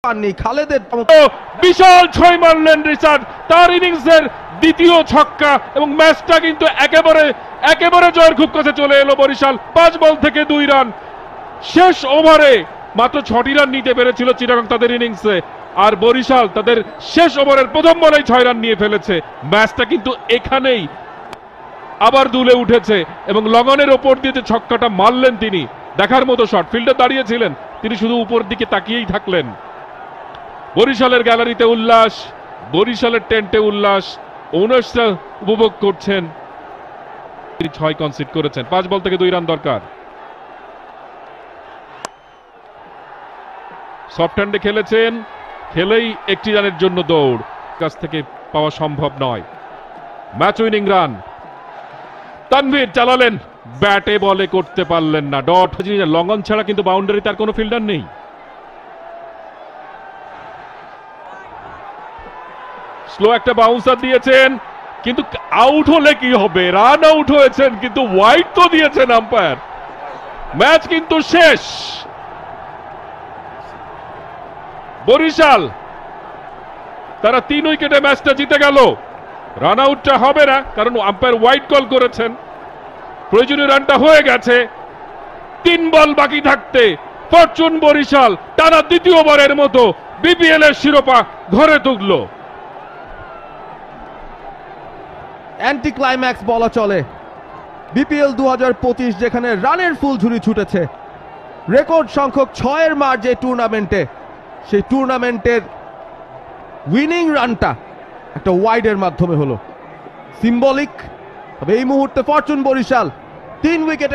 পাননি খালেদের বিশাল ছয় মারলেন রিচার্ড, তার ইনিংসের দ্বিতীয় ছক্কা এবং ম্যাচটা কিন্তু একেবারে জয়ের খুব কাছে চলে এলো বরিশাল। 5 বল থেকে 2 রান, শেষ ওভারে মাত্র 6টি রান নিতে পেরেছিল চিটাগং তাদের ইনিংসে, আর বরিশাল তাদের শেষ ওভারের প্রথম বলেই 6 রান নিয়ে ফেলেছে। ম্যাচটা কিন্তু এখানেই আবার দুলে উঠেছে এবং লগনের ওপর দিয়ে যে ছক্কাটা মারলেন তিনি, দেখার মতো শট। ফিল্ডার দাঁড়িয়েছিলেন, তিনি শুধু উপর দিকে তাকিয়েই থাকলেন। বরিশালের গ্যালারিতে উল্লাস, বরিশালের টেন্টে উল্লাস, ওনার্সরা উপভোগ করছেন। 6 কনসিড করেছেন, 5 বল থেকে 2 রান দরকার। সফট হ্যান্ডে খেলেছেন, খেলেই 1টি রানের জন্য দৌড়, কাছ থেকে পাওয়া সম্ভব নয়। ম্যাচ উইনিং রান তানভীর চালালেন, ব্যাটে বলে করতে পারলেন না। ডট লঙ্গন ছাড়া কিন্তু বাউন্ডারি তার কোনো ফিল্ডার নেই। স্লো একটা বাউন্সার দিয়েছেন, কিন্তু আউট হলে কি হবে, রান আউট হয়েছেন, কিন্তু ওয়াইড তো দিয়েছেন আম্পায়ার। ম্যাচ কিন্তু শেষ। বরিশাল তারা 3 উইকেটে ম্যাচটা জিতে গেল। রান আউটটা হবে না, কারণ আম্পায়ার ওয়াইড কল করেছেন। প্রয়োজনীয় রানটা হয়ে গেছে। 3 বল বাকি থাকতে ফরচুন বরিশাল টানা দ্বিতীয়বারের মতো বিপিএল এর শিরোপা ঘরে তুলল। অ্যান্টি ক্লাইম্যাক্স বলা চলে বিপিএল 2025, যেখানে রানের ফুলঝুরি ছুটেছে। রেকর্ড সংখ্যক 6-এর মার যে টুর্নামেন্টে, সেই টুর্নামেন্টের উইনিং রানটা একটা ওয়াইডের মাধ্যমে হলো। সিম্বলিক, তবে এই মুহূর্তে ফরচুন বরিশাল 3 উইকেটের